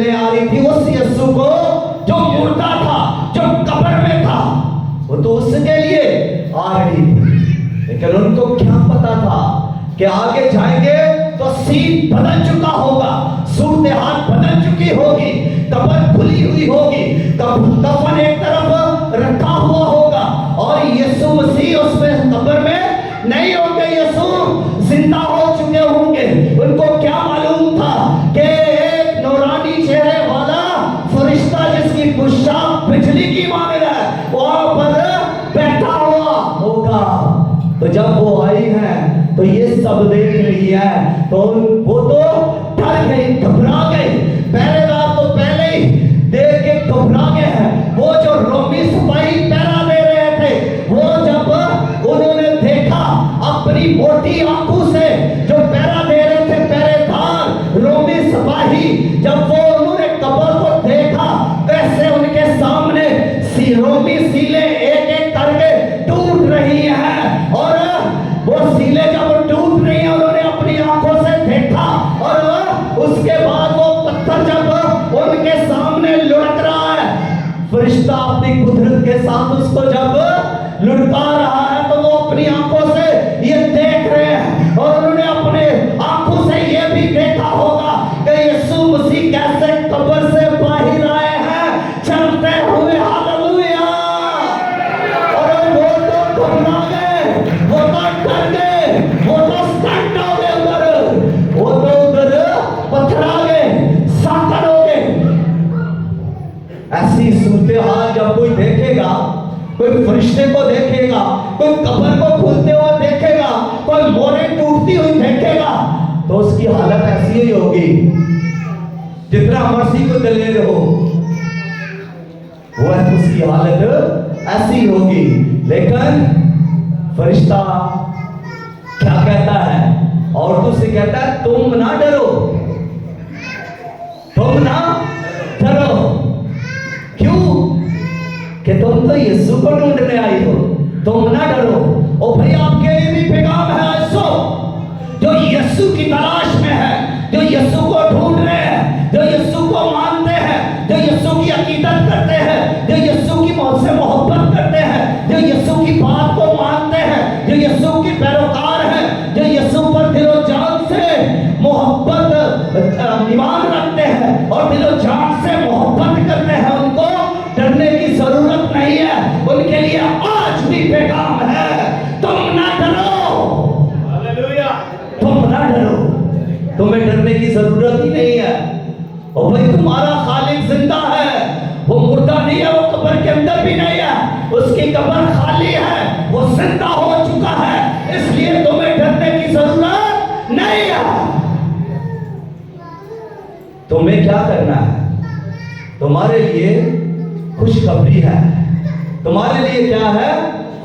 मिलने आ रही थी उस यीशु को जो मुर्दा था, जो कब्र में था। वो तो उसके लिए आ रही थी, लेकिन उनको क्या पता था कि आगे जाएंगे तो सीन बदल चुका होगा, सूरत हाल बदल चुकी होगी, कब्र खुली हुई होगी, कफन एक तरफ रखा हुआ होगा और यीशु मसीह उसमें कब्र में नहीं होंगे, यीशु जिंदा हो चुके होंगे। उनको क्या मालूम था कि एक नूरानी चेहरे वाला फरिश्ता जिसकी पोशाक बिजली की मानिंद है वहां पर बैठा हुआ होगा। तो जब वो आई है तो ये सब देख रही है, तो वो तो डर गई, घबरा गई। पहरेदार तो पहले ही देख के घबरा गए हैं। वो जो रोमी सिपाही पहरा दे रहे थे, वो जब उन्होंने देखा अपनी मोटी आंखों से, जो पहरा दे रहे थे पहरेदार रोमी सिपाही, जब वो उन्होंने कब्र को देखा कैसे उनके सामने रोमी सीले एक एक करके टूट रही हैं, और वो सीले जब टूट रही हैं उन्होंने अपनी आंखों से देखा, और उसके बाद वो पत्थर जब उनके सामने लुढ़क रहा है, फरिश्ता अपनी कुदरत के साथ उसको जब लुढ़का रहा है, तो वो अपनी आंखों से ये देख रहे हैं। और उन्होंने अपने आंखों से ये भी देखा होगा कि यीशु मसीह कैसे कब्र से बाहर आए हैं चलते हुए। हालेलुया। और वो तो घबरा गए, वो तो डर गए, वो तो स्टंट हो गए, उधर वो तो उधर पथरा गए, साकड़ हो गए। ऐसी सूरत हाल जब कोई देखेगा, कोई फरिश्ते को देखेगा, कोई कब्र को खुलते हुए देखेगा, कोई मोहरें टूटती हुई देखेगा, तो उसकी हालत ऐसी ही होगी जितना मसीह को दलेर हो, वो उसकी हालत ऐसी होगी। लेकिन फरिश्ता क्या कहता है? औरतों से कहता है तुम ना डरो, तुम ना डरो। क्यों? कि तुम तो यीशु को ढूंढने आई हो, तुम ना डरो। और भाई आपके लिए भी पैगाम है ऐसो जो यीशु की तलाश में है, जो यीशु को ढूंढ रहे हैं, जो यीशु को मानते हैं, जो यीशु की अकीदत करते हैं, जो यीशु की मौत से मोहब्बत करते हैं, जो यीशु की बात को मानते हैं, जो यीशु की पैरोकार हैं, जो यीशु पर दिलो जान से मोहब्बत ईमान रखते हैं और दिलो जान से मोहब्बत करते हैं, उनको डरने की जरूरत नहीं है। उनके लिए आज भी पैगाम है, तुम ना डरो। हालेलुया। तुम ना डरो, तुम्हें डरने की जरूरत ही नहीं है। और भाई तुम्हारा खालिक जिंदा है, वो मुर्दा नहीं है, वो कब्र के अंदर भी नहीं है, उसकी कब्र खाली है, वो जिंदा हो चुका है, इसलिए तुम्हें डरने की जरूरत नहीं है। तुम्हें क्या करना है? तुम्हारे लिए खुशखबरी है। तुम्हारे लिए क्या है?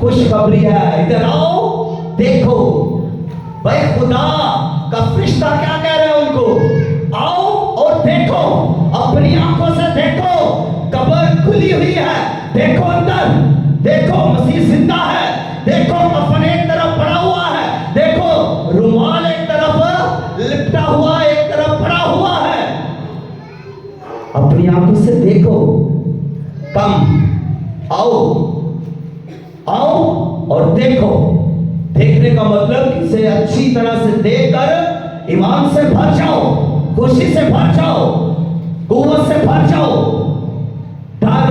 खुशखबरी है। इधर आओ, देखो। भाई खुदा का फरिश्ता क्या कह रहे हैं उनको? आओ और देखो, अपनी आंखों से देखो, कब्र खुली हुई है, देखो अंदर, देखो मसीह जिंदा है, देखो कफन एक तरफ पड़ा हुआ है, देखो रुमाल एक तरफ लिपटा हुआ, एक तरफ पड़ा हुआ है। अपनी आंखों से देखो। कम आओ, आओ और देखो। देखने का मतलब इसे अच्छी तरह से देखकर ईमान से भर जाओ, खुशी से भर जाओ, कुव्वत से भर जाओ, डर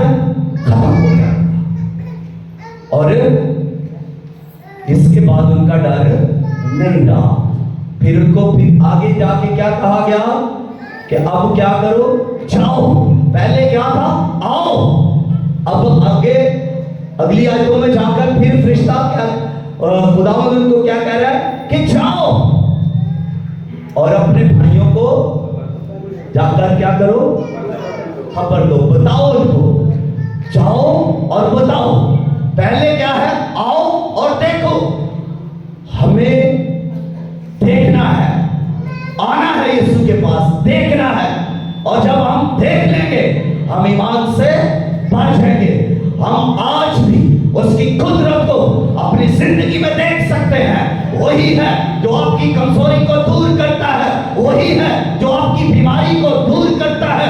खत्म हो जाएगा। और इसके बाद उनका डर नहीं रहा। फिर उनको फिर आगे जाके क्या कहा गया कि अब क्या करो? जाओ। पहले क्या था? आओ। अब आगे अगली आयतों में जाकर फिर फरिश्ता क्या खुदावंद उनको क्या कह रहा है कि जाओ और अपने भाइयों को जाकर क्या करो? खबर दो, बताओ उनको। जाओ और बताओ। पहले क्या है? आओ और देखो। हमें देखना है, आना है यीशु के पास, देखना है। और जब हम देख लेंगे हम ईमान से बढ़ जाएंगे। हम आज भी उसकी कुदरत को अपनी जिंदगी में देख सकते हैं। वही है जो आपकी कमजोरी को दूर करता है, वही है जो आपकी बीमारी को दूर करता है,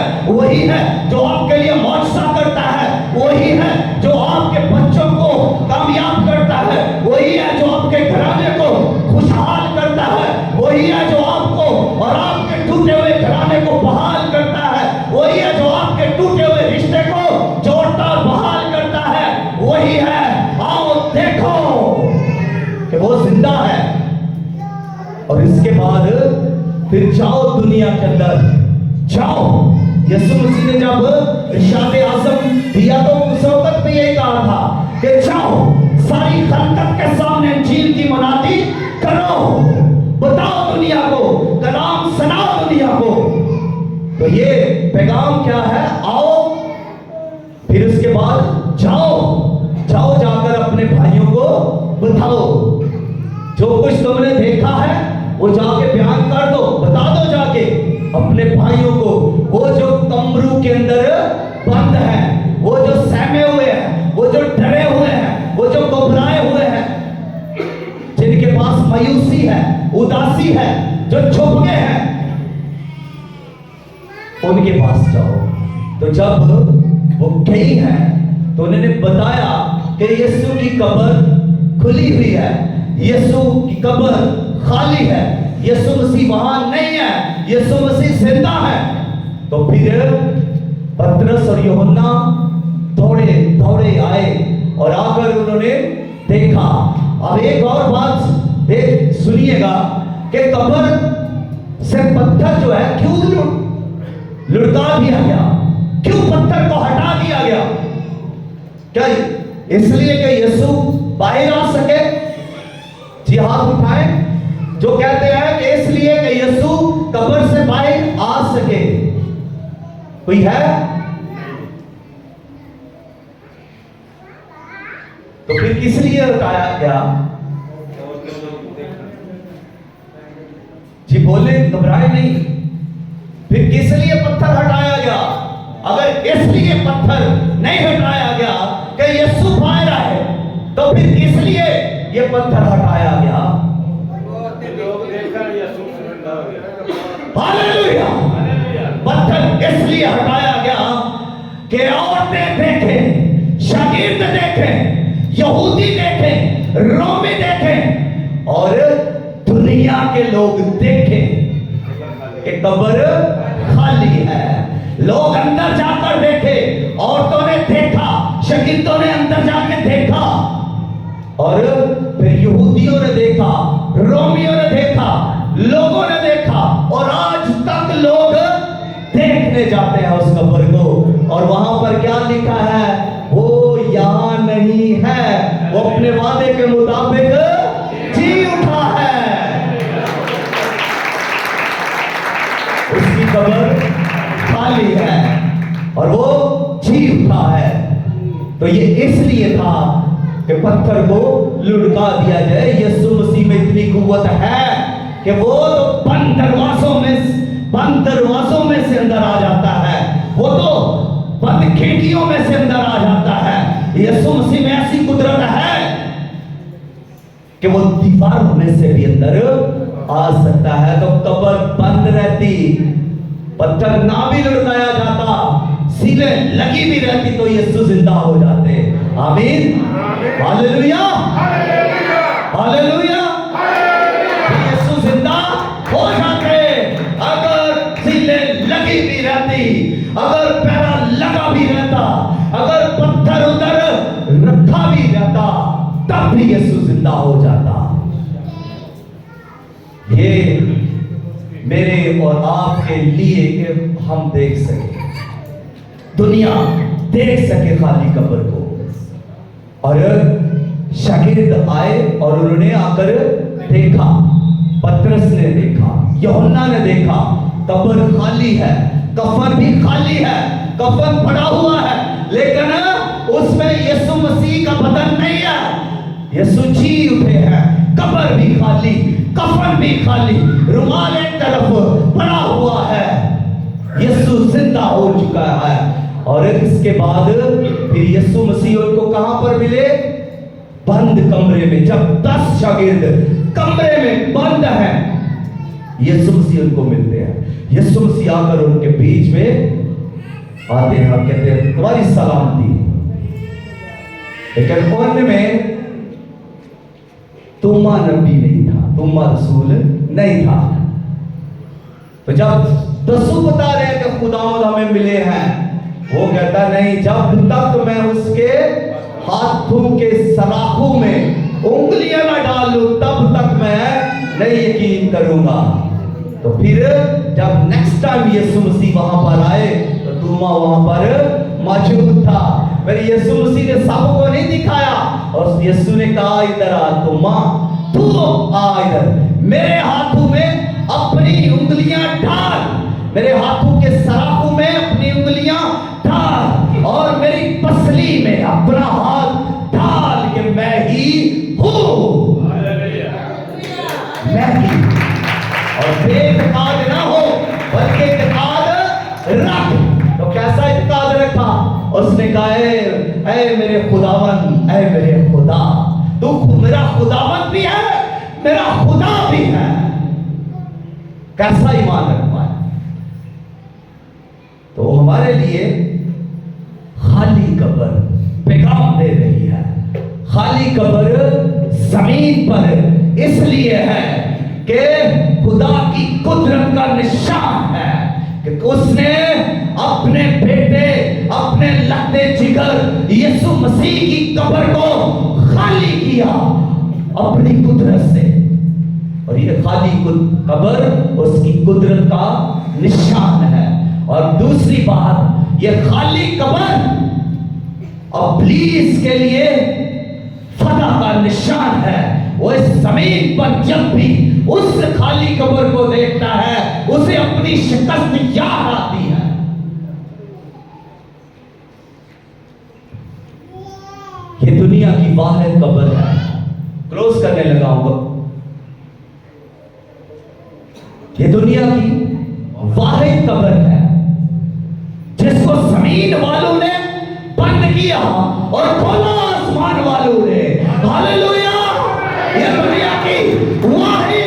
वही है जो आपको और आपके टूटे हुए घराने को बहाल करता है, वही है जो आपके टूटे हुए रिश्ते को जोड़ता और बहाल करता है, वही है। आओ देखो कि वो जिंदा है। और इसके बाद फिर जाओ दुनिया के अंदर, जाओ। यीशु मसीह ने जब इरशाद आज़म दिया तो उस वक्त भी यही कहा था कि जाओ सारी खलकत के सामने इंजील की मुनादी करो, बताओ दुनिया को, कलाम सुनाओ दुनिया को। तो ये पैगाम क्या है? आओ, फिर उसके बाद जाओ, जाओ जाकर अपने भाइयों को बताओ, जो कुछ तुमने देखा है वो जाके बयान कर दो, बता दो जाके अपने भाइयों को। वो जो कमरू के अंदर बंद है, वो जो सहमे हुए हैं, वो जो डरे हुए हैं, वो जो घबराए हुए हैं, जिनके पास मायूसी है, उदासी है, जो छुप गए हैं, उनके पास जाओ। तो जब वो गई है तो उन्होंने बताया कि यीशु की कब्र खुली हुई है, यीशु की कब्र खाली है, यीशु मसीह वहां नहीं है, यीशु मसीह जिंदा है। तो फिर पतरस और यूहन्ना दौड़े दौड़े आए और आकर उन्होंने देखा। अब एक और बात देख सुनिएगा कि कब्र से पत्थर जो है क्यों लुढ़का दिया गया, क्यों पत्थर को हटा दिया गया? क्या इसलिए कि यीशु बाहर आ सके? जी हाथ उठाएं जो कहते हैं कि इसलिए कि यीशु कब्र से बाहर आ सके। कोई है? तो फिर किस लिए हटाया गया? जी बोले, घबराए नहीं। फिर किस लिए पत्थर हटाया गया? अगर इसलिए पत्थर नहीं हटाया गया कि यीशु बाहर आए, तो फिर किस लिए ये पत्थर हटाया गया? हालेलुया। पत्थर इसलिए हटाया गया कि औरतें देखें, शागिर्द देखें, यहूदी देखें, रोमी देखें और दुनिया के लोग देखें कि कब्र खाली है। लोग अंदर जाकर देखे, औरतों ने देखा, शागिर्दों ने अंदर जाकर देखा, और फिर यहूदियों ने देखा, रोमियों ने देखा, लोगों ने देखा, और आज तक लोग देखने जाते हैं उस कब्र को। और वहां पर क्या लिखा है? वो यहां नहीं है, वो अपने वादे के मुताबिक जी उठा है। उसकी कब्र खाली है और वो जी उठा है। तो ये इसलिए था कि पत्थर को लुढ़का दिया जाए। यीशु मसीह में इतनी कुव्वत है कि वो तो बंद दरवाजों में से अंदर आ जाता है, वो तो बंद खिड़कियों में से अंदर आ जाता है। यीशु मसीह में ऐसी कुदरत है कि वो दीवारों में से भी अंदर आ सकता है। तो कब्र बंद रहती, पत्थर ना भी लुढ़काया जाता, सीलें लगी भी रहती, तो यीशु जिंदा हो जाते। आमीन, हालेलुया, हालेलुया। यीशु जिंदा हो जाते अगर सीलें लगी भी रहती, अगर पैरा लगा भी रहता, अगर पत्थर उधर रखा भी रहता, तब भी यीशु जिंदा हो जाता। ये मेरे और आपके लिए कि हम देख सके, दुनिया देख सके खाली कब्र को। और शागिर्द आए और उन्होंने आकर देखा, पतरस ने देखा, यूहन्ना ने देखा, कब्र खाली है, कफन भी खाली है, कफन पड़ा हुआ है, लेकिन उसमें यीशु मसीह का बदन नहीं है। यीशु जी उठे हैं, कब्र भी खाली, कफन भी खाली, रुमाल एक तरफ पड़ा हुआ है, यीशु जिंदा हो चुका है। और इसके बाद फिर यीशु मसीह उनको कहां पर मिले? बंद कमरे में। जब 10 शागिर्द कमरे में बंद हैं, यीशु मसीह उनको मिलते हैं। यीशु मसीह आकर उनके बीच में आते हैं और कहते हैं तुम्हारी सलामती। लेकिन उनमें तोमा नबी नहीं था, तोमा रसूल नहीं था। तो जब दस्सू बता रहे हैं कि खुदावंद हमें मिले हैं, वो कहता नहीं, जब तक मैं उसके हाथों के सराखों में उंगलियां ना डालूं तब तक मैं नहीं यकीन करूंगा। तो फिर जब नेक्स्ट टाइम यीशु मसीह वहां पर आए तो तोमा वहां पर मौजूद था। फिर यीशु मसीह ने सबको नहीं दिखाया और यीशु ने कहा, इधर आ तोमा, तू आ इधर, मेरे हाथों में अपनी उंगलियां डाल, मेरे हाथों के सराखों में अपनी उंगलियां डाल और मेरी पसली में अपना हाथ डाल कि मैं ही हूं, मैं ही। और बेइत्तेकाद ना हो बल्कि इत्तेकाद रख। तो कैसा इत्तेकाद रखा? उसने कहा, ऐ मेरे खुदावन, ऐ मेरे खुदा, तू मेरा खुदावन भी है, मेरा खुदा भी है। कैसा ईमान रखा है? तो हमारे लिए खाली कब्र पैगाम दे रही है। खाली कब्र जमीन पर इसलिए है कि खुदा की कुदरत का निशान है कि उसने अपने बेटे, अपने लहते जिगर यीशु मसीह की कब्र को खाली किया अपनी कुदरत से। और ये खाली कब्र उसकी कुदरत का निशान है। और दूसरी बात, ये खाली कब्र इब्लीस के लिए फतह का निशान है। वो इस जमीन पर जब भी उस खाली कब्र को देखता है उसे अपनी शिकस्त याद आती है। ये दुनिया की वाहिद कब्र है। क्लोज करने लगा हूं। ये दुनिया की वाहिद कब्र है जिसको जमीन वालों ने बंद किया और खोला आसमान वालों ने। हालेलुया! ये दुनिया की वाहिद